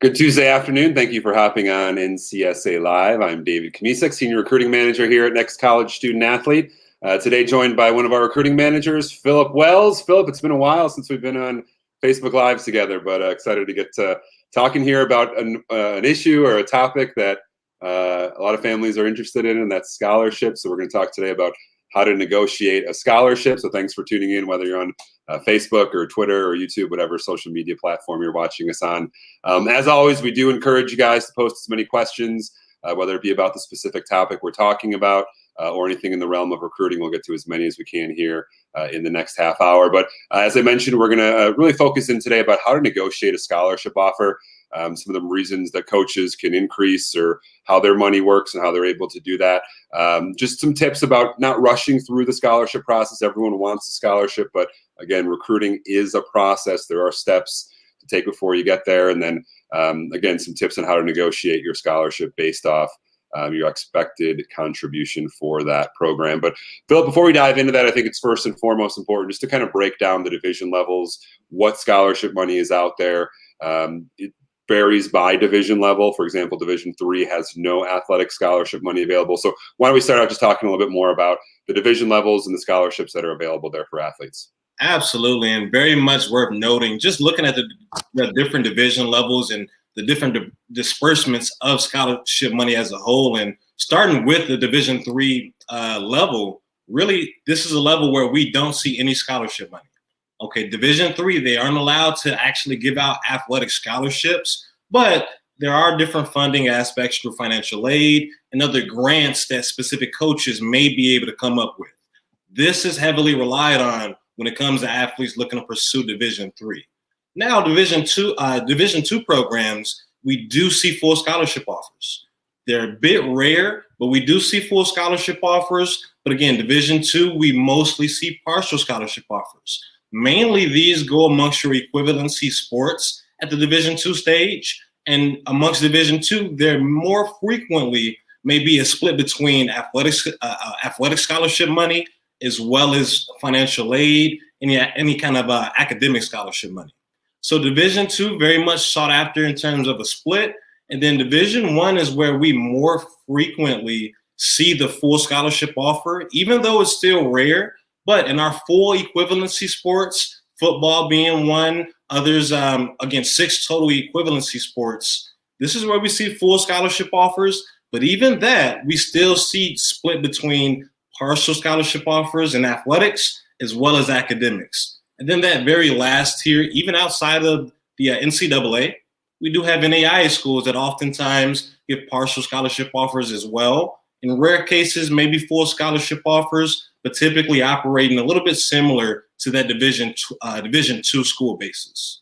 Good Tuesday afternoon. Thank you for hopping on NCSA Live. I'm David Kamisek, Senior Recruiting Manager here at Next College Student Athlete. Today joined by one of our recruiting managers, Philip Wells. Philip, it's been a while since we've been on Facebook Live together, but excited to get to talking here about an issue or a topic that a lot of families are interested in, and that's scholarships. So we're going to talk today about how to negotiate a scholarship. So thanks for tuning in, whether you're on Facebook or Twitter or YouTube, whatever social media platform you're watching us on. As always, we do encourage you guys to post as many questions, whether it be about the specific topic we're talking about or anything in the realm of recruiting. We'll get to as many as we can here in the next half hour. But as I mentioned, we're going to really focus in today about how to negotiate a scholarship offer. Some of the reasons that coaches can increase or how their money works and how they're able to do that. Just some tips about not rushing through the scholarship process. Everyone wants a scholarship, but again, recruiting is a process. There are steps to take before you get there. And then again, some tips on how to negotiate your scholarship based off your expected contribution for that program. But Phil, before we dive into that, I think it's first and foremost important just to kind of break down the division levels, what scholarship money is out there. It varies by division level. For example, Division III has no athletic scholarship money available. So why don't we start out just talking a little bit more about the division levels and the scholarships that are available there for athletes? Absolutely, and very much worth noting, just looking at the different division levels and the different disbursements of scholarship money as a whole, and starting with the Division III level, really, this is a level where we don't see any scholarship money. Okay, Division III, they aren't allowed to actually give out athletic scholarships, but there are different funding aspects through financial aid and other grants that specific coaches may be able to come up with. This is heavily relied on when it comes to athletes looking to pursue Division III. Now, Division II programs, we do see full scholarship offers. They're a bit rare, but we do see full scholarship offers. But again, Division II, we mostly see partial scholarship offers. Mainly these go amongst your equivalency sports at the Division II stage. And amongst Division II, there more frequently may be a split between athletic scholarship money as well as financial aid, any kind of academic scholarship money. So Division II, very much sought after in terms of a split. And then Division I is where we more frequently see the full scholarship offer, even though it's still rare. But in our full equivalency sports, football being one, others, again, 6 total equivalency sports, this is where we see full scholarship offers. But even that, we still see split between partial scholarship offers in athletics as well as academics. And then that very last tier, even outside of the NCAA, we do have NAIA schools that oftentimes give partial scholarship offers as well. In rare cases, maybe full scholarship offers, but typically operating a little bit similar to that Division II school basis.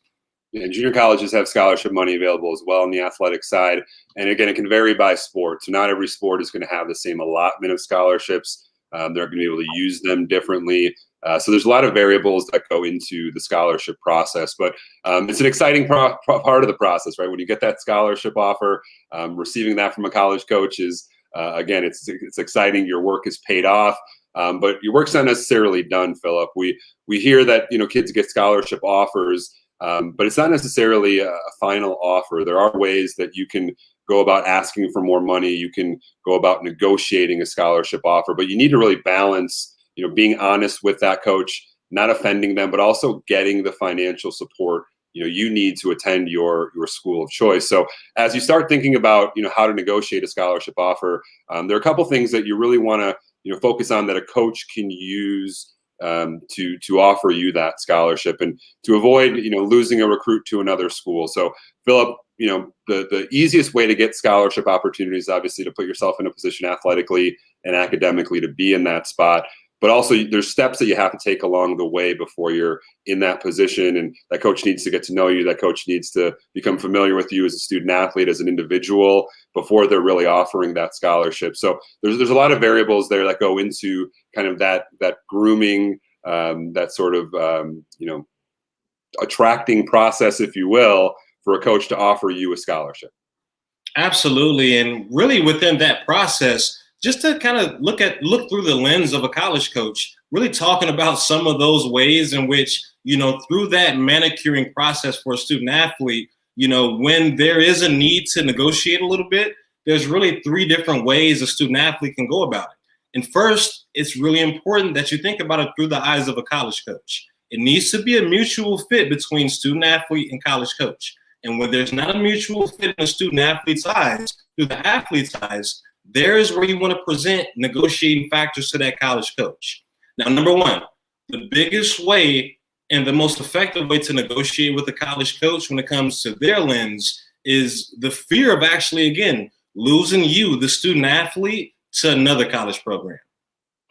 Yeah, junior colleges have scholarship money available as well on the athletic side. And again, it can vary by sport. So not every sport is going to have the same allotment of scholarships. They're going to be able to use them differently. So there's a lot of variables that go into the scholarship process, but it's an exciting part of the process, right? When you get that scholarship offer, receiving that from a college coach is, again, it's exciting. Your work is paid off. But your work's not necessarily done, Philip. We hear that, kids get scholarship offers, but it's not necessarily a final offer. There are ways that you can go about asking for more money. You can go about negotiating a scholarship offer, but you need to really balance, being honest with that coach, not offending them, but also getting the financial support you need to attend your school of choice. So as you start thinking about how to negotiate a scholarship offer, there are a couple things that you really want to focus on that a coach can use to offer you that scholarship and to avoid losing a recruit to another school. So Philip, the easiest way to get scholarship opportunities, obviously, to put yourself in a position athletically and academically to be in that spot. But also there's steps that you have to take along the way before you're in that position. And that coach needs to get to know you. That coach needs to become familiar with you as a student athlete, as an individual, before they're really offering that scholarship. So there's a lot of variables there that go into kind of that grooming, that sort of, attracting process, if you will, for a coach to offer you a scholarship. Absolutely. And really within that process, just to kind of look through the lens of a college coach, really talking about some of those ways in which, through that manicuring process for a student athlete, when there is a need to negotiate a little bit, there's really 3 different ways a student athlete can go about it. And first, it's really important that you think about it through the eyes of a college coach. It needs to be a mutual fit between student athlete and college coach. And when there's not a mutual fit in the student athlete's eyes, through the athlete's eyes, there's where you want to present negotiating factors to that college coach. Now, number 1, the biggest way and the most effective way to negotiate with a college coach when it comes to their lens is the fear of actually, again, losing you, the student athlete, to another college program.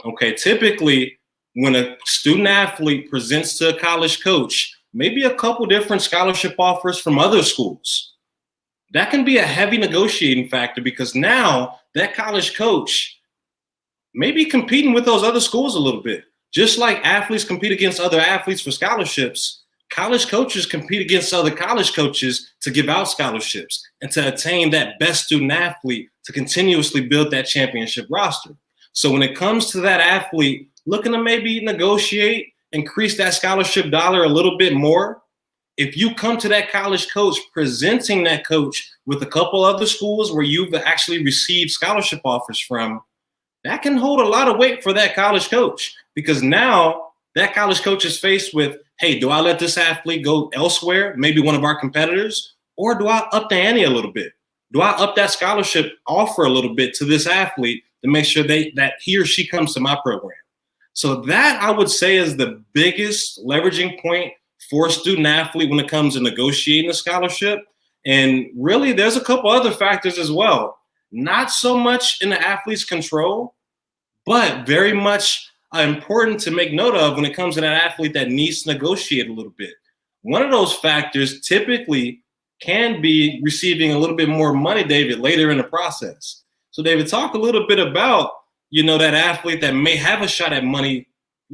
Okay, typically, when a student athlete presents to a college coach, maybe a couple different scholarship offers from other schools, that can be a heavy negotiating factor because now that college coach may be competing with those other schools a little bit. Just like athletes compete against other athletes for scholarships, college coaches compete against other college coaches to give out scholarships and to attain that best student athlete to continuously build that championship roster. So when it comes to that athlete looking to maybe negotiate, increase that scholarship dollar a little bit more, if you come to that college coach presenting that coach with a couple other schools where you've actually received scholarship offers from, that can hold a lot of weight for that college coach because now that college coach is faced with, hey, do I let this athlete go elsewhere, maybe one of our competitors, or do I up the ante a little bit? Do I up that scholarship offer a little bit to this athlete to make sure that he or she comes to my program? So that, I would say, is the biggest leveraging point for a student athlete when it comes to negotiating a scholarship. And really, there's a couple other factors as well. Not so much in the athlete's control, but very much important to make note of when it comes to that athlete that needs to negotiate a little bit. One of those factors typically can be receiving a little bit more money, David, later in the process. So, David, talk a little bit about, that athlete that may have a shot at money,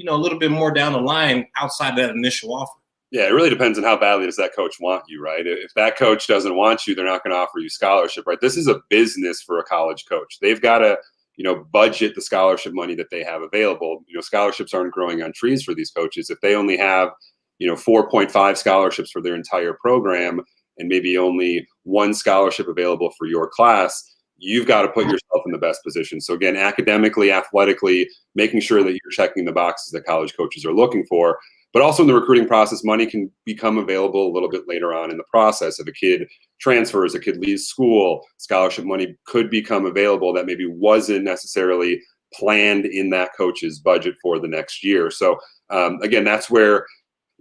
a little bit more down the line outside that initial offer. Yeah, it really depends on how badly does that coach want you, right? If that coach doesn't want you, they're not going to offer you scholarship, right? This is a business for a college coach. They've got to, budget the scholarship money that they have available. Scholarships aren't growing on trees for these coaches. If they only have, 4.5 scholarships for their entire program and maybe only 1 scholarship available for your class, you've got to put yourself in the best position. So again, academically, athletically, making sure that you're checking the boxes that college coaches are looking for. But also in the recruiting process, money can become available a little bit later on in the process. If a kid transfers, a kid leaves school, scholarship money could become available that maybe wasn't necessarily planned in that coach's budget for the next year. So again, that's where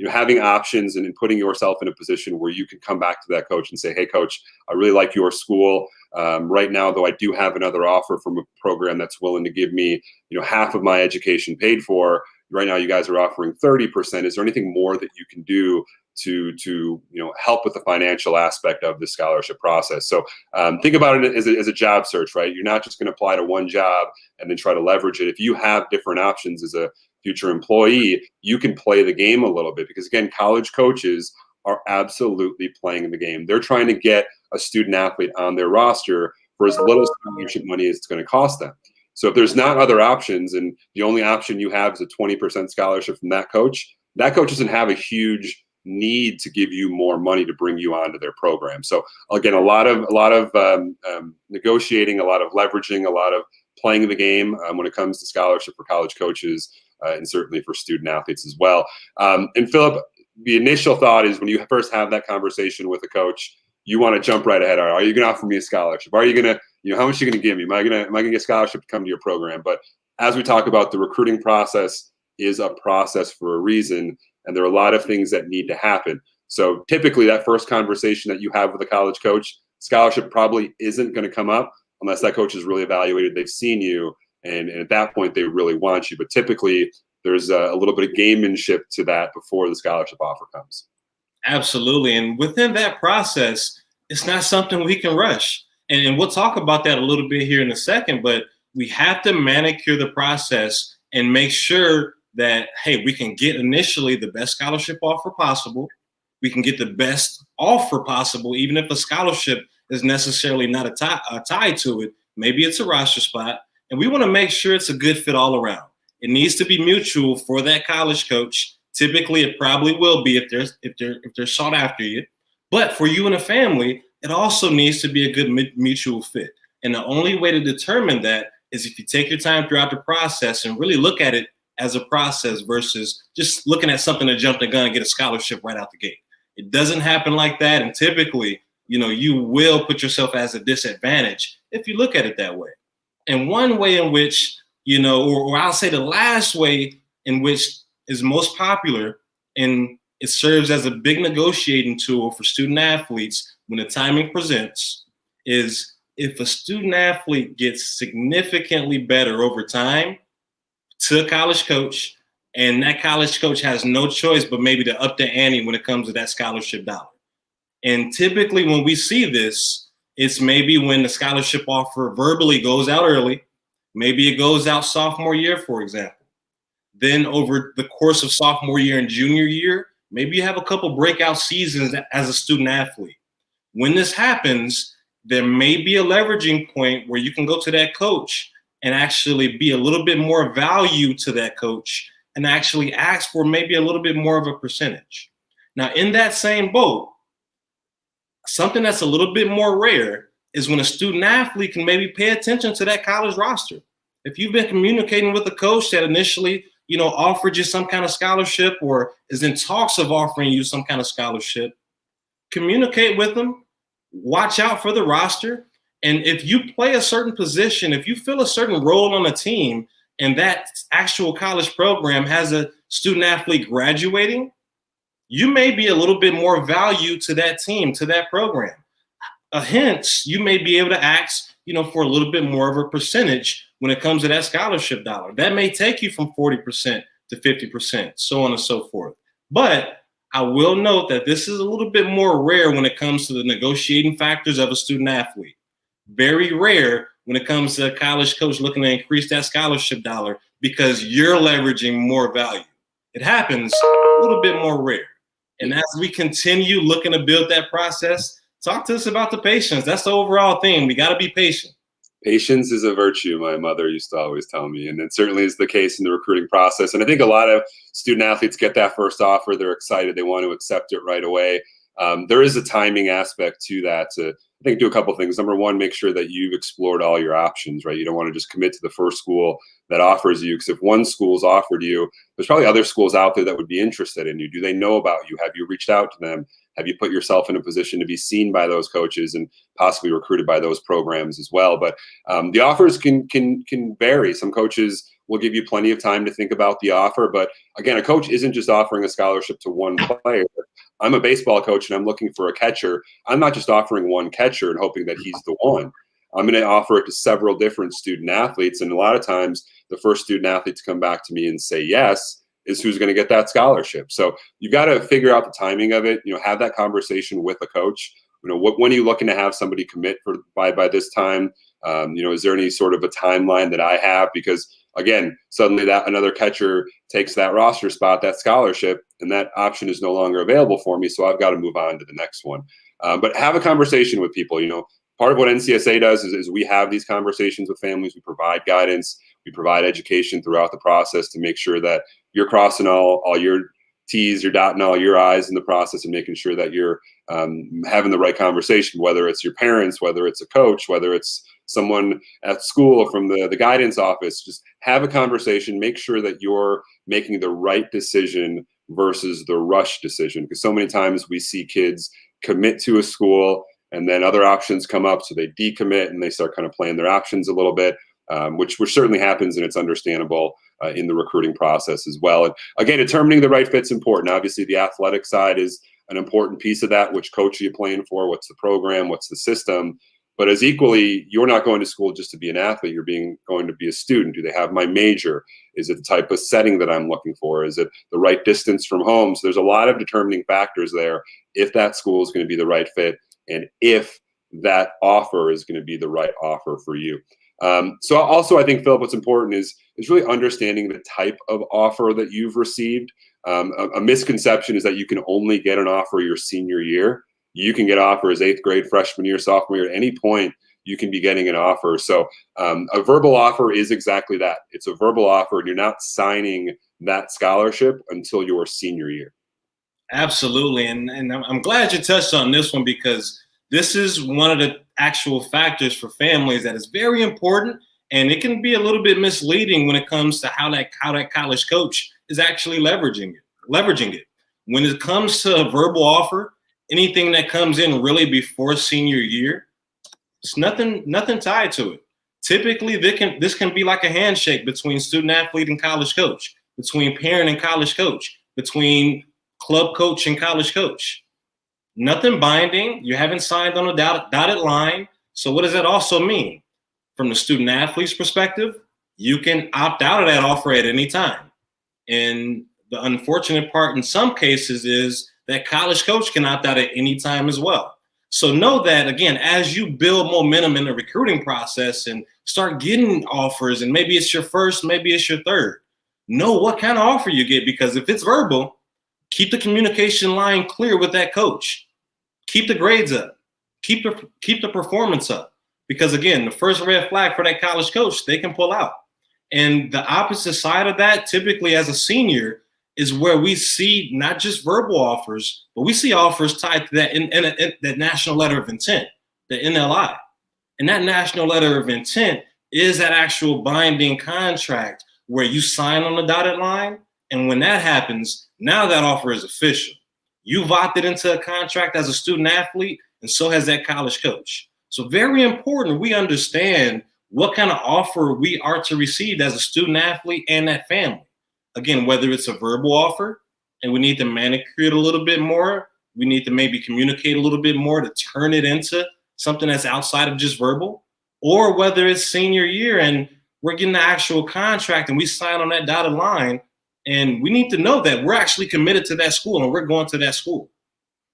having options and putting yourself in a position where you can come back to that coach and say, hey, coach, I really like your school. Right now, though, I do have another offer from a program that's willing to give me half of my education paid for. Right now, you guys are offering 30%. Is there anything more that you can do to help with the financial aspect of the scholarship process? So think about it as a job search, right? You're not just going to apply to one job and then try to leverage it. If you have different options as a future employee, you can play the game a little bit because, again, college coaches are absolutely playing the game. They're trying to get a student athlete on their roster for as little scholarship money as it's going to cost them. So if there's not other options and the only option you have is a 20% scholarship from that coach doesn't have a huge need to give you more money to bring you onto their program. So again, a lot of negotiating, a lot of leveraging, a lot of playing the game when it comes to scholarship for college coaches and certainly for student athletes as well. And Philip, the initial thought is when you first have that conversation with a coach, you want to jump right ahead. Are you going to offer me a scholarship? Are you going to, how much are you going to give me? Am I going to get a scholarship to come to your program? But as we talk about, the recruiting process is a process for a reason, and there are a lot of things that need to happen. So typically that first conversation that you have with a college coach, scholarship probably isn't going to come up unless that coach is really evaluated. They've seen you, and at that point they really want you. But typically there's a little bit of gamemanship to that before the scholarship offer comes. Absolutely. And within that process, it's not something we can rush. And we'll talk about that a little bit here in a second, but we have to manicure the process and make sure that, hey, we can get initially the best scholarship offer possible. We can get the best offer possible, even if a scholarship is necessarily not a tie to it. Maybe it's a roster spot. And we want to make sure it's a good fit all around. It needs to be mutual for that college coach. Typically, it probably will be if they're sought after you. But for you and a family, it also needs to be a good mutual fit. And the only way to determine that is if you take your time throughout the process and really look at it as a process versus just looking at something to jump the gun and get a scholarship right out the gate. It doesn't happen like that. And typically, you will put yourself as a disadvantage if you look at it that way. And one way in which, or I'll say the last way in which is most popular, and it serves as a big negotiating tool for student athletes when the timing presents, is if a student athlete gets significantly better over time to a college coach, and that college coach has no choice but maybe to up the ante when it comes to that scholarship dollar. And typically when we see this, it's maybe when the scholarship offer verbally goes out early, maybe it goes out sophomore year, for example. Then over the course of sophomore year and junior year, maybe you have a couple breakout seasons as a student athlete. When this happens, there may be a leveraging point where you can go to that coach and actually be a little bit more value to that coach and actually ask for maybe a little bit more of a percentage. Now, in that same boat, something that's a little bit more rare is when a student athlete can maybe pay attention to that college roster. If you've been communicating with a coach that initially, offered you some kind of scholarship or is in talks of offering you some kind of scholarship, communicate with them, watch out for the roster. And if you play a certain position, if you fill a certain role on a team and that actual college program has a student athlete graduating, you may be a little bit more value to that team, to that program. Hence, you may be able to ask, for a little bit more of a percentage when it comes to that scholarship dollar. That may take you from 40% to 50%, so on and so forth. But I will note that this is a little bit more rare when it comes to the negotiating factors of a student athlete. Very rare when it comes to a college coach looking to increase that scholarship dollar because you're leveraging more value. It happens a little bit more rare. And as we continue looking to build that process, talk to us about the patience. That's the overall thing. We got to be patient. Patience is a virtue, my mother used to always tell me, and it certainly is the case in the recruiting process. And I think a lot of student athletes get that first offer. They're excited. They want to accept it right away. There is a timing aspect to that to, I think, do a couple things. Number one, make sure that you've explored all your options, right? You don't want to just commit to the first school that offers you, because if one school's offered you, there's probably other schools out there that would be interested in you. Do they know about you? Have you reached out to them? Have you put yourself in a position to be seen by those coaches and possibly recruited by those programs as well? But the offers can vary. Some coaches will give you plenty of time to think about the offer. But again, a coach isn't just offering a scholarship to one player. I'm a baseball coach and I'm looking for a catcher. I'm not just offering one catcher and hoping that he's the one. I'm going to offer it to several different student athletes. And a lot of times the first student athlete to come back to me and say yes is who's going to get that scholarship. So you've got to figure out the timing of it, have that conversation with a coach. When are you looking to have somebody commit by this time? Is there any sort of a timeline that I have? Because again, suddenly that another catcher takes that roster spot, that scholarship, and that option is no longer available for me. So I've got to move on to the next one. But have a conversation with people. Part of what NCSA does is we have these conversations with families. We provide guidance. We provide education throughout the process to make sure that you're crossing all your T's, you're dotting all your I's in the process, and making sure that you're having the right conversation, whether it's your parents, whether it's a coach, whether it's someone at school from the guidance office. Just have a conversation, make sure that you're making the right decision versus the rush decision. Because so many times we see kids commit to a school and then other options come up, so they decommit and they start kind of playing their options a little bit, which certainly happens, and it's understandable in the recruiting process as well. And again, determining the right fit's important. Obviously, the athletic side is an important piece of that. Which coach are you playing for? What's the program? What's the system? But as equally, you're not going to school just to be an athlete. You're going to be a student. Do they have my major? Is it the type of setting that I'm looking for? Is it the right distance from home? So there's a lot of determining factors there if that school is going to be the right fit and if that offer is going to be the right offer for you. So also, I think, Philip, what's important is really understanding the type of offer that you've received. A misconception is that you can only get an offer your senior year. You can get offers 8th grade, freshman year, sophomore year. At any point, you can be getting an offer. So a verbal offer is exactly that. It's a verbal offer, and you're not signing that scholarship until your senior year. Absolutely. And I'm glad you touched on this one, because this is one of the actual factors for families that is very important. And it can be a little bit misleading when it comes to how that college coach is actually leveraging it. When it comes to a verbal offer, anything that comes in really before senior year, it's nothing tied to it. Typically, this can be like a handshake between student athlete and college coach, between parent and college coach, between club coach and college coach. Nothing binding. You haven't signed on a dotted line. So what does that also mean? From the student athlete's perspective, you can opt out of that offer at any time. And the unfortunate part in some cases is that college coach can opt out at any time as well. So know that, again, as you build momentum in the recruiting process and start getting offers, and maybe it's your first, maybe it's your third, know what kind of offer you get, because if it's verbal, keep the communication line clear with that coach. Keep the grades up. Keep the performance up. Because again, the first red flag for that college coach, they can pull out. And the opposite side of that, typically as a senior, is where we see not just verbal offers, but we see offers tied to that in that national letter of intent, the NLI. And that national letter of intent is that actual binding contract where you sign on the dotted line. And when that happens, now that offer is official. You've opted into a contract as a student athlete, and so has that college coach. So very important, we understand what kind of offer we are to receive as a student athlete and that family. Again, whether it's a verbal offer and we need to manicure it a little bit more, we need to maybe communicate a little bit more to turn it into something that's outside of just verbal, or whether it's senior year and we're getting the actual contract and we sign on that dotted line, and we need to know that we're actually committed to that school and we're going to that school.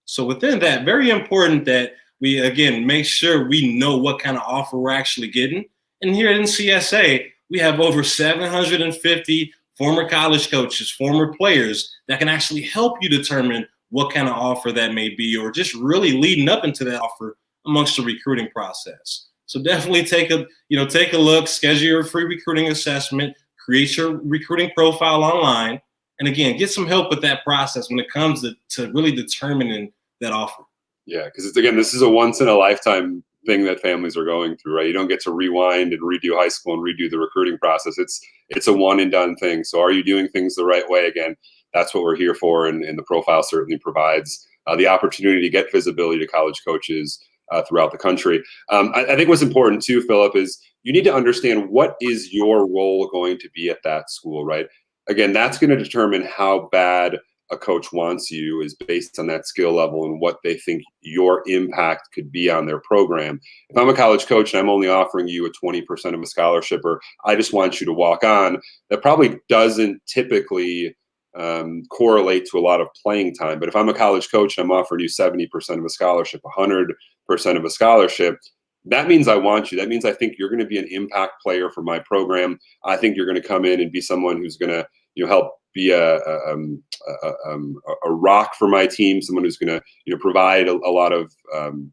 So within that, very important that we, again, make sure we know what kind of offer we're actually getting. And here at NCSA, we have over 750 former college coaches, former players that can actually help you determine what kind of offer that may be, or just really leading up into that offer amongst the recruiting process. So definitely take a look, schedule your free recruiting assessment, create your recruiting profile online, and again, get some help with that process when it comes to really determining that offer. Yeah, because this is a once in a lifetime thing that families are going through, right? You don't get to rewind and redo high school and redo the recruiting process. It's a one and done thing. So are you doing things the right way? Again, that's what we're here for, and the profile certainly provides the opportunity to get visibility to college coaches throughout the country. I think what's important too, Philip, is you need to understand what is your role going to be at that school, right? Again, that's going to determine how bad a coach wants you, is based on that skill level and what they think your impact could be on their program. If I'm a college coach and I'm only offering you a 20% of a scholarship, or I just want you to walk on, that probably doesn't typically correlate to a lot of playing time. But if I'm a college coach and I'm offering you 70% of a scholarship, 100% of a scholarship, that means I want you. That means I think you're going to be an impact player for my program. I think you're going to come in and be someone who's going to help be a rock for my team, someone who's going to provide a lot of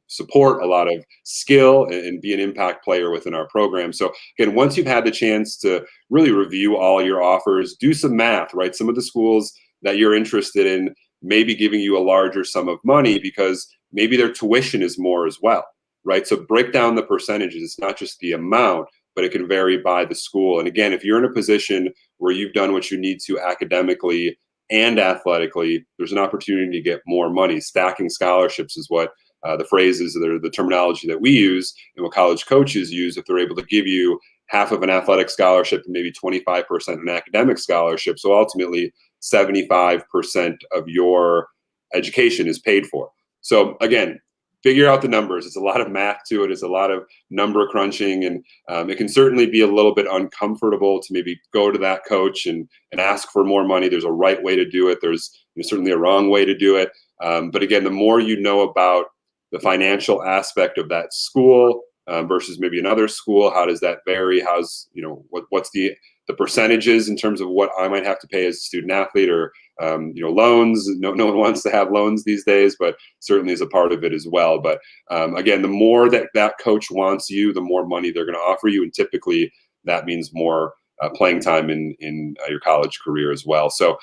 support, a lot of skill, and be an impact player within our program. So again, once you've had the chance to really review all your offers, do some math, right? Some of the schools that you're interested in may be giving you a larger sum of money because maybe their tuition is more as well, right? So break down the percentages. It's not just the amount, but it can vary by the school. And again, if you're in a position where you've done what you need to academically and athletically, there's an opportunity to get more money. Stacking scholarships is what the phrase is, the terminology that we use and what college coaches use. If they're able to give you half of an athletic scholarship and maybe 25% an academic scholarship, so ultimately 75% of your education is paid for. So again, figure out the numbers. It's a lot of math to it. It's a lot of number crunching, and it can certainly be a little bit uncomfortable to maybe go to that coach and ask for more money. There's a right way to do it. There's certainly a wrong way to do it. But again, the more you know about the financial aspect of that school versus maybe another school, how does that vary? How's, what's the percentages in terms of what I might have to pay as a student athlete, or loans. No one wants to have loans these days, but certainly is a part of it as well. But again, the more that coach wants you, the more money they're going to offer you, and typically that means more playing time in your college career as well. So,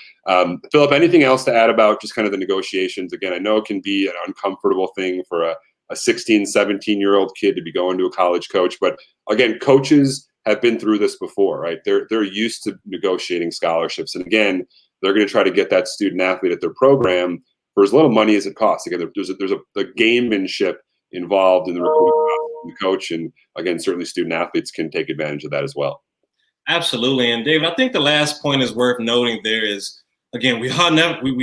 Philip, anything else to add about just kind of the negotiations? Again, I know it can be an uncomfortable thing for a 16, 17-year-old kid to be going to a college coach, but again, coaches have been through this before, right? They're used to negotiating scholarships, and again, they're going to try to get that student athlete at their program for as little money as it costs. Again, there's a gamemanship involved in the recruiting of the coach, and again, certainly student athletes can take advantage of that as well. Absolutely. And Dave, I think the last point is worth noting there is, again, we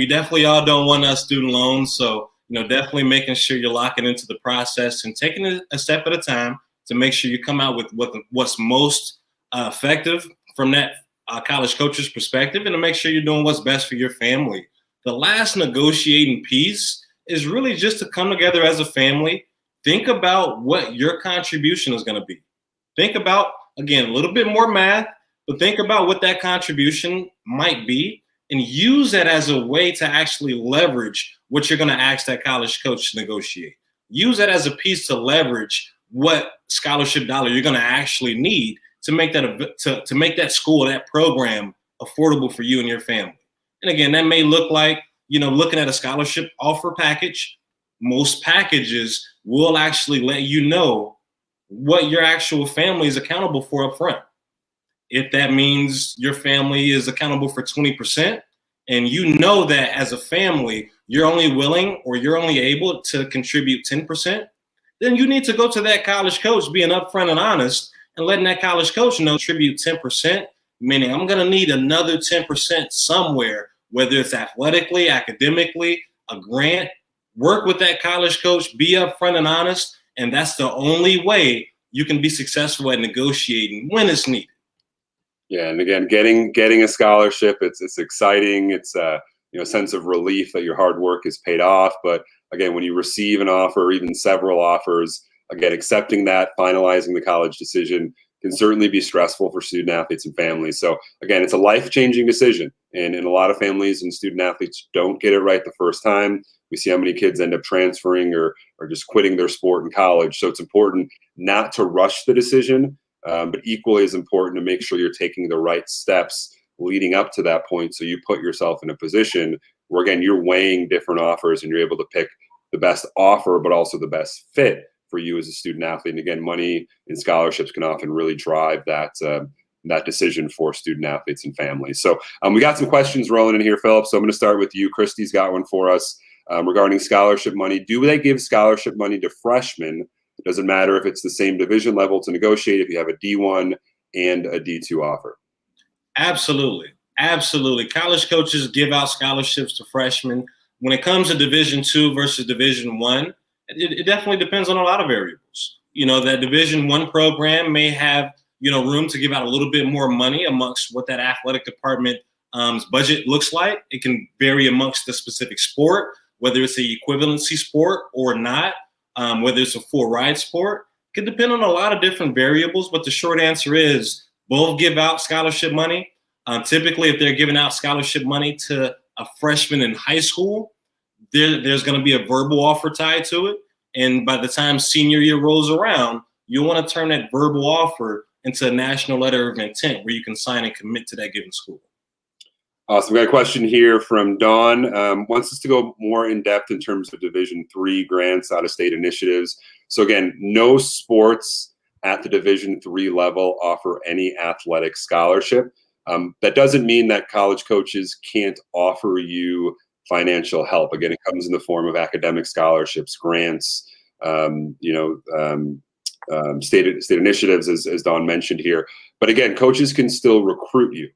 definitely all don't want us student loans. So, definitely making sure you're locking into the process and taking it a step at a time to make sure you come out with what's most effective from that college coach's perspective, and to make sure you're doing what's best for your family. The last negotiating piece is really just to come together as a family, think about what your contribution is going to be. Think about, again, a little bit more math, but think about what that contribution might be and use that as a way to actually leverage what you're going to ask that college coach to negotiate. Use that as a piece to leverage what scholarship dollar you're going to actually need to make that to make that school, that program, affordable for you and your family. And again, that may look like, looking at a scholarship offer package. Most packages will actually let you know what your actual family is accountable for up front. If that means your family is accountable for 20%, and you know that as a family, you're only willing or you're only able to contribute 10%, then you need to go to that college coach being upfront and honest and letting that college coach know contribute 10%, meaning I'm going to need another 10% somewhere, whether it's athletically, academically, a grant. Work with that college coach, be upfront and honest, and that's the only way you can be successful at negotiating when it's needed. Yeah, and again, getting a scholarship, it's exciting. It's a sense of relief that your hard work is paid off. But again, when you receive an offer, or even several offers, again, accepting that, finalizing the college decision can certainly be stressful for student athletes and families. So again, it's a life-changing decision, and a lot of families and student athletes don't get it right the first time. We see how many kids end up transferring or just quitting their sport in college. So it's important not to rush the decision, but equally as important to make sure you're taking the right steps leading up to that point, so you put yourself in a position where, again, you're weighing different offers and you're able to pick the best offer, but also the best fit for you as a student athlete. And again, money and scholarships can often really drive that decision for student athletes and families. So we got some questions rolling in here, Philip. So I'm going to start with you. Christy's got one for us regarding scholarship money. Do they give scholarship money to freshmen? Doesn't matter if it's the same division level to negotiate if you have a D1 and a D2 offer. Absolutely. Absolutely. College coaches give out scholarships to freshmen. When it comes to Division II versus Division I, it definitely depends on a lot of variables. That Division I program may have, room to give out a little bit more money amongst what that athletic department's budget looks like. It can vary amongst the specific sport, whether it's an equivalency sport or not, whether it's a full ride sport. It can depend on a lot of different variables, but the short answer is both give out scholarship money. Typically, if they're giving out scholarship money to a freshman in high school, there's going to be a verbal offer tied to it. And by the time senior year rolls around, you want to turn that verbal offer into a national letter of intent where you can sign and commit to that given school. Awesome. We got a question here from Dawn. Wants us to go more in depth in terms of Division III grants, out-of-state initiatives. So again, no sports at the Division III level offer any athletic scholarship. That doesn't mean that college coaches can't offer you financial help. Again, it comes in the form of academic scholarships, grants, state initiatives, as Dawn mentioned here. But again, coaches can still recruit you.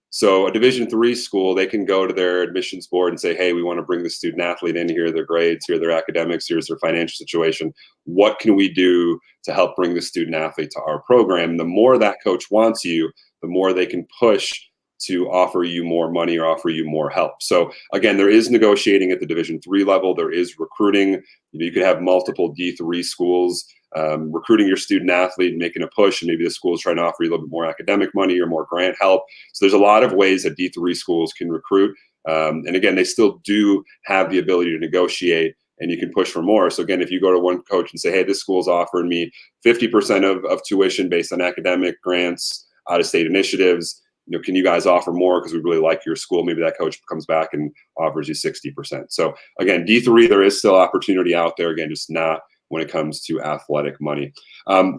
So a Division III school, they can go to their admissions board and say, hey, we want to bring the student athlete in. Here are their grades, here are their academics, here's their financial situation. What can we do to help bring the student athlete to our program? The more that coach wants you, the more they can push to offer you more money or offer you more help. So again, there is negotiating at the Division III level. There is recruiting. You could have multiple D3 schools recruiting your student athlete, making a push, and maybe the school is trying to offer you a little bit more academic money or more grant help. So there's a lot of ways that D3 schools can recruit. And again, they still do have the ability to negotiate, and you can push for more. So again, if you go to one coach and say, hey, this school's offering me 50% of tuition based on academic grants, out-of-state initiatives. Can you guys offer more because we really like your school? Maybe that coach comes back and offers you 60%. So again, D3, there is still opportunity out there. Again, just not when it comes to athletic money.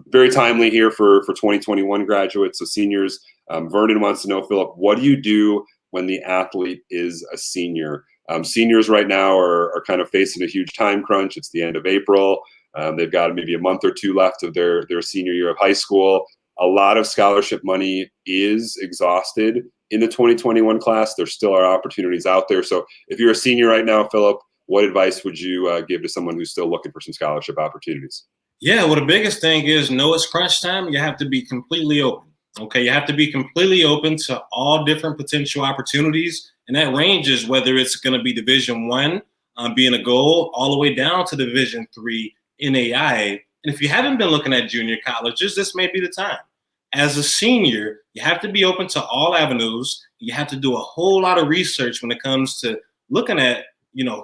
Very timely here for 2021 graduates, so seniors. Vernon wants to know, Philip, what do you do when the athlete is a senior? Seniors right now are kind of facing a huge time crunch. It's the end of April. They've got maybe a month or two left of their senior year of high school. A lot of scholarship money is exhausted in the 2021 class. There still are opportunities out there. So if you're a senior right now, Philip, what advice would you give to someone who's still looking for some scholarship opportunities? Yeah, well, the biggest thing is know it's crunch time. You have to be completely open. Okay, you have to be completely open to all different potential opportunities. And that ranges whether it's going to be Division I being a goal all the way down to Division III NAIA. And if you haven't been looking at junior colleges, this may be the time. As a senior, you have to be open to all avenues. You have to do a whole lot of research when it comes to looking at,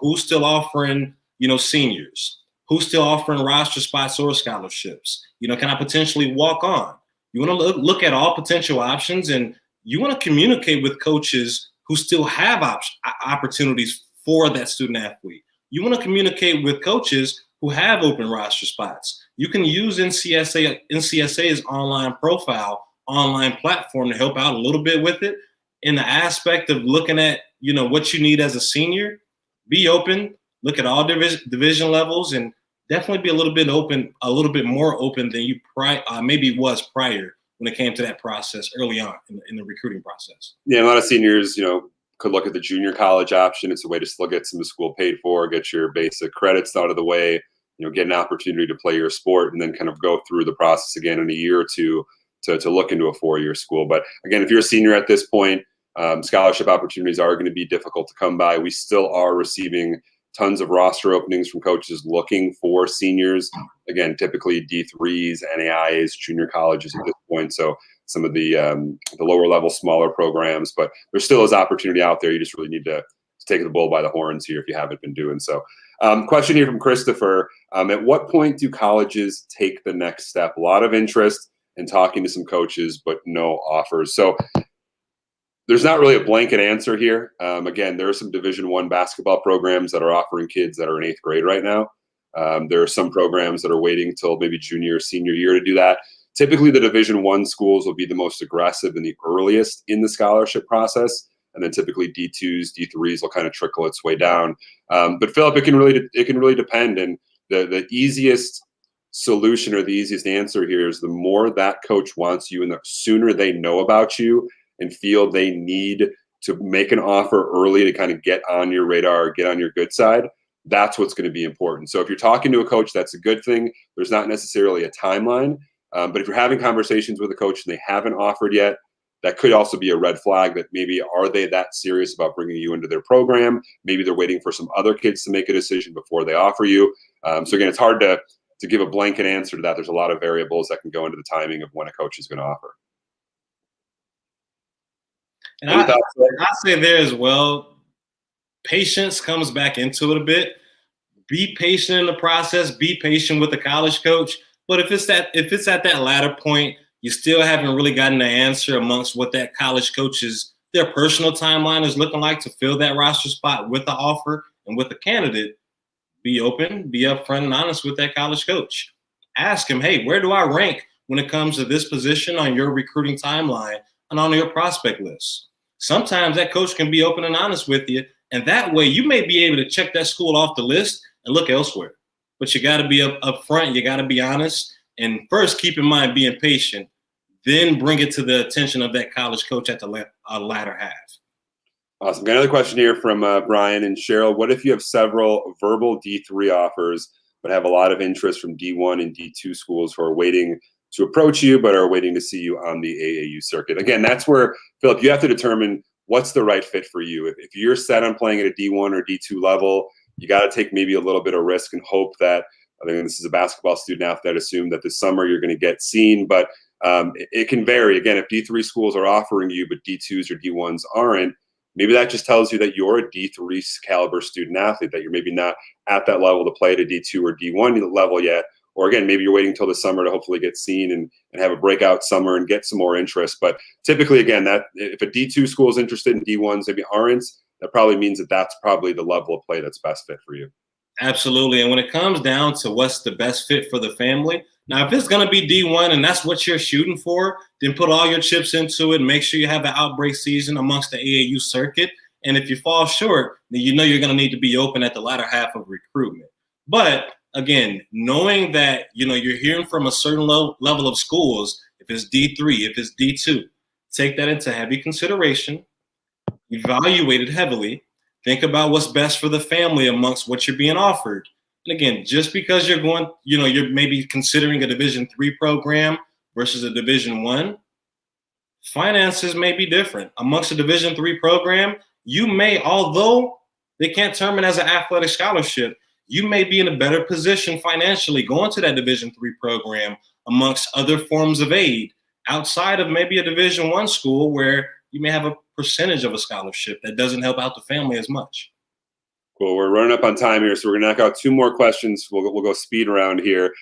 who's still offering, seniors, who's still offering roster spots or scholarships. Can I potentially walk on? You want to look at all potential options, and you want to communicate with coaches who still have opportunities for that student athlete. You want to communicate with coaches who have open roster spots. You can use NCSA's online profile, online platform to help out a little bit with it. In the aspect of looking at, what you need as a senior, be open, look at all division levels, and definitely be a little bit more open than you maybe was prior when it came to that process early on in the recruiting process. Yeah, a lot of seniors, could look at the junior college option. It's a way to still get some of the school paid for, get your basic credits out of the way, get an opportunity to play your sport, and then kind of go through the process again in a year or two to look into a 4-year school. But again, if you're a senior at this point, scholarship opportunities are going to be difficult to come by. We still are receiving tons of roster openings from coaches looking for seniors. Again, typically D3s, NAIAs, junior colleges at this point. So some of the lower level, smaller programs, but there still is opportunity out there. You just really need to take the bull by the horns here if you haven't been doing so. Question here from Christopher. At what point do colleges take the next step? A lot of interest in talking to some coaches, but no offers. So there's not really a blanket answer here. Again, there are some Division I basketball programs that are offering kids that are in 8th grade right now. There are some programs that are waiting till maybe junior or senior year to do that. Typically, the Division I schools will be the most aggressive and the earliest in the scholarship process. And then typically D2s, D3s will kind of trickle its way down. But Philip, it can really depend. And the easiest solution or the easiest answer here is the more that coach wants you and the sooner they know about you and feel they need to make an offer early to kind of get on your radar or get on your good side, that's what's going to be important. So if you're talking to a coach, that's a good thing. There's not necessarily a timeline. But if you're having conversations with a coach and they haven't offered yet, that could also be a red flag that maybe are they that serious about bringing you into their program? Maybe they're waiting for some other kids to make a decision before they offer you. So again, it's hard to give a blanket answer to that. There's a lot of variables that can go into the timing of when a coach is going to offer. And I say there as well, patience comes back into it a bit. Be patient in the process. Be patient with the college coach. But if it's at that latter point, you still haven't really gotten the answer amongst what that college coach's their personal timeline is looking like to fill that roster spot with the offer and with the candidate. Be open, be upfront and honest with that college coach. Ask him, hey, where do I rank when it comes to this position on your recruiting timeline and on your prospect list? Sometimes that coach can be open and honest with you, and that way you may be able to check that school off the list and look elsewhere. But you got to be upfront, you got to be honest, and first keep in mind being patient, then bring it to the attention of that college coach at the latter half. Awesome. Got another question here from Brian and Cheryl. What if you have several verbal D3 offers, but have a lot of interest from D1 and D2 schools who are waiting to approach you, but are waiting to see you on the AAU circuit? Again, that's where, Philip, you have to determine what's the right fit for you. If you're set on playing at a D1 or D2 level, you got to take maybe a little bit of risk and hope that, I mean, this is a basketball student athlete, assume that this summer you're going to get seen, but it can vary. Again, if D3 schools are offering you, but D2s or D1s aren't, maybe that just tells you that you're a D3 caliber student athlete, that you're maybe not at that level to play at a D2 or D1 level yet, or again, maybe you're waiting till the summer to hopefully get seen and have a breakout summer and get some more interest. But typically, again, that if a D2 school is interested and D1s maybe aren't, that probably means that that's probably the level of play that's best fit for you. Absolutely. And when it comes down to what's the best fit for the family, now, if it's going to be D1 and that's what you're shooting for, then put all your chips into it. Make sure you have an outbreak season amongst the AAU circuit. And if you fall short, then you know you're going to need to be open at the latter half of recruitment. But again, knowing that, you're hearing from a certain level of schools, if it's D3, if it's D2, take that into heavy consideration, evaluate it heavily, think about what's best for the family amongst what you're being offered. And again, just because you're going, you're maybe considering a Division III program versus a Division I, finances may be different. Amongst a Division III program, you may, although they can't term it as an athletic scholarship, you may be in a better position financially going to that Division III program amongst other forms of aid outside of maybe a Division I school where you may have a percentage of a scholarship that doesn't help out the family as much. Cool. We're running up on time here, so we're gonna knock out 2 more questions. We'll go speed around here.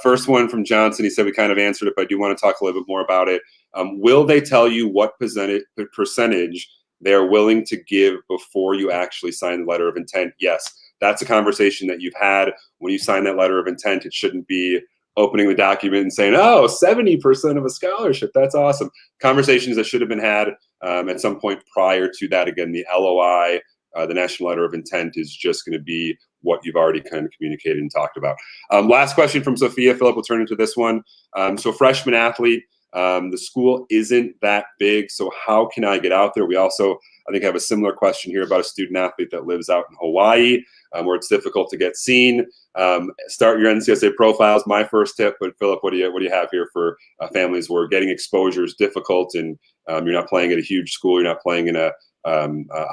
First one from Johnson. He said we kind of answered it, but I do want to talk a little bit more about it. Will they tell you what percentage they are willing to give before you actually sign the letter of intent? Yes, that's a conversation that you've had. When you sign that letter of intent, it shouldn't be opening the document and saying, oh, 70% of a scholarship. That's awesome. Conversations that should have been had at some point prior to that. Again, the LOI, the National Letter of Intent, is just going to be what you've already kind of communicated and talked about. Last question from Sophia. Philip, we'll turn into this one. So freshman athlete, the school isn't that big, so how can I get out there? We also, I think, have a similar question here about a student athlete that lives out in Hawaii, where it's difficult to get seen. Start your NCSA profiles, my first tip. But Philip, what do you have here for families where getting exposure is difficult and you're not playing at a huge school, you're not playing in a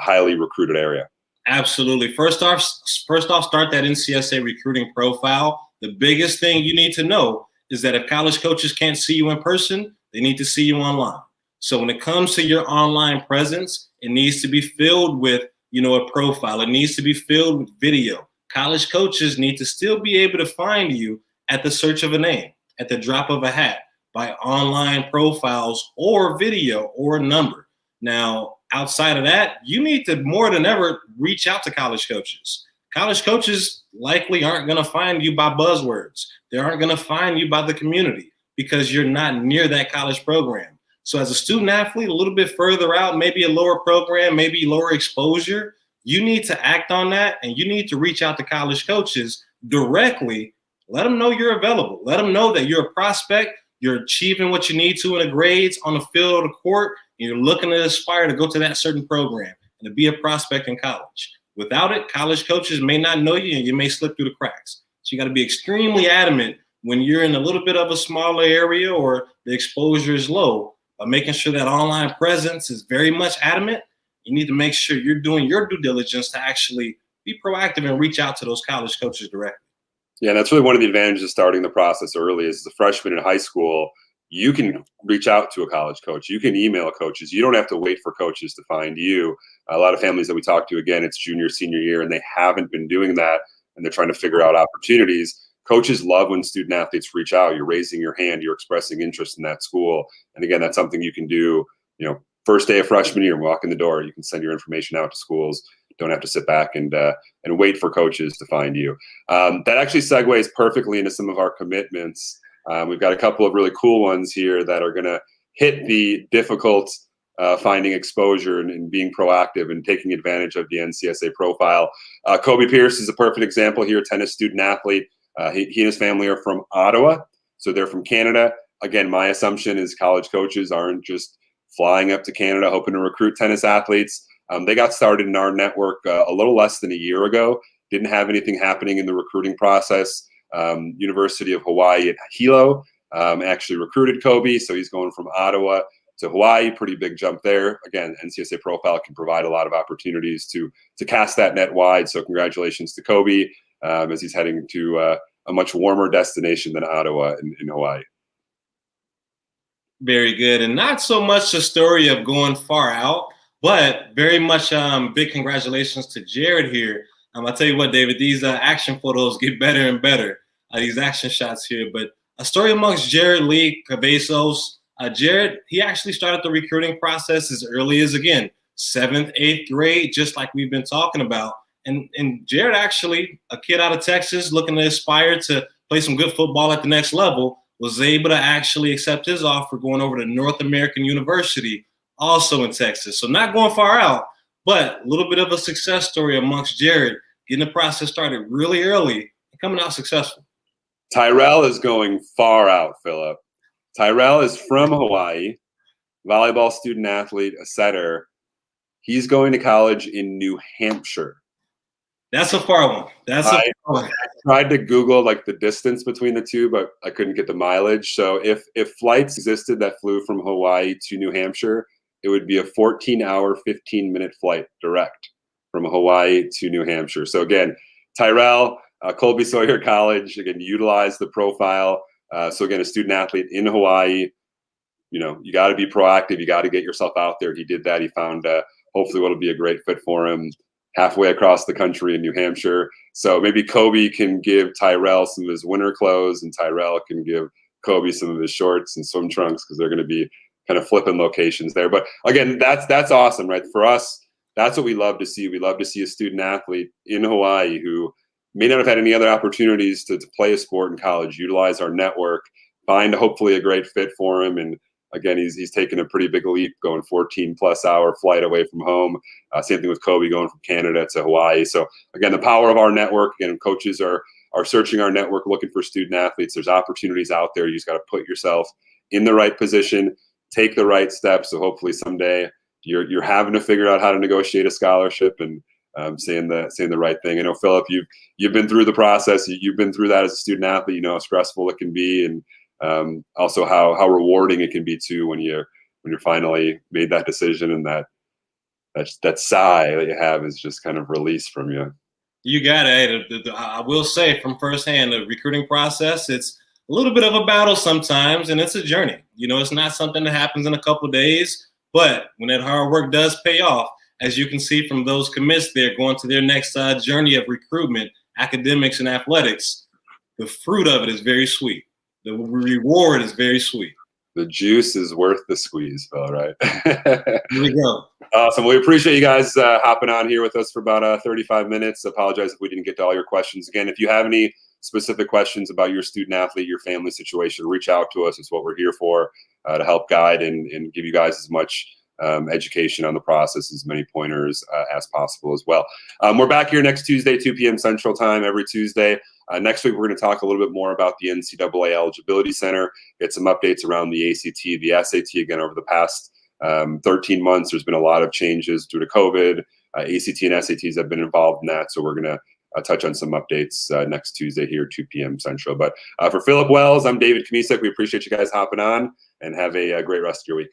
highly recruited area? Absolutely. First off, start that NCSA recruiting profile. The biggest thing you need to know is that if college coaches can't see you in person, they need to see you online. So when it comes to your online presence, it needs to be filled with, a profile. It needs to be filled with video. College coaches need to still be able to find you at the search of a name, at the drop of a hat, by online profiles or video or a number. Now, outside of that, you need to more than ever reach out to college coaches. College coaches likely aren't going to find you by buzzwords. They aren't going to find you by the community because you're not near that college program. So as a student athlete, a little bit further out, maybe a lower program, maybe lower exposure, you need to act on that and you need to reach out to college coaches directly. Let them know you're available. Let them know that you're a prospect. You're achieving what you need to in the grades on the field or the court. And you're looking to aspire to go to that certain program and to be a prospect in college. Without it, college coaches may not know you and you may slip through the cracks. So you got to be extremely adamant when you're in a little bit of a smaller area or the exposure is low, by making sure that online presence is very much adamant. You need to make sure you're doing your due diligence to actually be proactive and reach out to those college coaches directly. Yeah, that's really one of the advantages of starting the process early. Is as a freshman in high school, you can reach out to a college coach. You can email coaches. You don't have to wait for coaches to find you. A lot of families that we talk to, again, it's junior, senior year, and they haven't been doing that, and they're trying to figure out opportunities. Coaches love when student athletes reach out. You're raising your hand. You're expressing interest in that school. And again, that's something you can do, first day of freshman year, walk in the door. You can send your information out to schools. Don't have to sit back and wait for coaches to find you. That actually segues perfectly into some of our commitments. We've got a couple of really cool ones here that are going to hit the difficult finding exposure and being proactive and taking advantage of the NCSA profile. Kobe Pierce is a perfect example here, tennis student athlete. He and his family are from Ottawa, so they're from Canada. Again, my assumption is college coaches aren't just flying up to Canada hoping to recruit tennis athletes. They got started in our network a little less than a year ago. Didn't have anything happening in the recruiting process. University of Hawaii at Hilo actually recruited Kobe, so he's going from Ottawa to Hawaii. Pretty big jump there. Again, NCSA profile can provide a lot of opportunities to cast that net wide. So congratulations to Kobe as he's heading to a much warmer destination than Ottawa in Hawaii. Very good. And not so much a story of going far out, but very much big congratulations to Jared here. I'll tell you what, David, these action photos get better and better. these action shots here. But a story amongst Jared Lee Cabezos. Jared, he actually started the recruiting process as early as, again, 7th, 8th grade, just like we've been talking about. And Jared actually, a kid out of Texas looking to aspire to play some good football at the next level, was able to actually accept his offer going over to North American University, also in Texas. So not going far out, but a little bit of a success story amongst Jared, getting the process started really early and coming out successful. Tyrell is going far out, Philip. Tyrell is from Hawaii, volleyball student athlete, a setter. He's going to college in New Hampshire. That's a far one. I tried to Google like the distance between the two, but I couldn't get the mileage. So if flights existed that flew from Hawaii to New Hampshire, it would be a 14-hour, 15-minute flight direct from Hawaii to New Hampshire. So again, Tyrell, Colby Sawyer College, again, utilize the profile. So again, a student athlete in Hawaii, you know, you got to be proactive. You got to get yourself out there. He did that. He found hopefully what'll be a great fit for him halfway across the country in New Hampshire. So maybe Kobe can give Tyrell some of his winter clothes, and Tyrell can give Kobe some of his shorts and swim trunks, because they're going to be kind of flipping locations there. But again, that's awesome, right? For us, that's what we love to see. We love to see a student athlete in Hawaii who may not have had any other opportunities to play a sport in college, utilize our network, find hopefully a great fit for him. And again, he's taken a pretty big leap, going 14+ hour flight away from home. Same thing with Kobe, going from Canada to Hawaii. So again, the power of our network, and coaches are searching our network, looking for student athletes. There's opportunities out there. You just got to put yourself in the right position, take the right steps. So hopefully someday you're having to figure out how to negotiate a scholarship and saying the right thing. I know, Philip, you've been through the process. You've been through that as a student athlete. You know how stressful it can be, and also how rewarding it can be too when you're finally made that decision, and that sigh that you have is just kind of released from you. You got it. I will say from firsthand, the recruiting process, it's a little bit of a battle sometimes, and it's a journey. You know, it's not something that happens in a couple of days, but when that hard work does pay off, as you can see from those commits there going to their next journey of recruitment, academics, and athletics, the fruit of it is very sweet. The reward is very sweet. The juice is worth the squeeze, Phil, right? Here we go. Awesome. We appreciate you guys hopping on here with us for about 35 minutes. Apologize if we didn't get to all your questions. Again, if you have any specific questions about your student athlete, your family situation, reach out to us. It's what we're here for, to help guide and give you guys as much education on the process, as many pointers as possible as well. We're back here next Tuesday, 2 p.m. Central Time, every Tuesday. Next week, we're going to talk a little bit more about the NCAA Eligibility Center, get some updates around the ACT, the SAT. Again, over the past 13 months, there's been a lot of changes due to COVID. ACT and SATs have been involved in that, so we're going to touch on some updates next Tuesday here, 2 p.m. Central. But for Philip Wells, I'm David Kamisek. We appreciate you guys hopping on, and have a great rest of your week.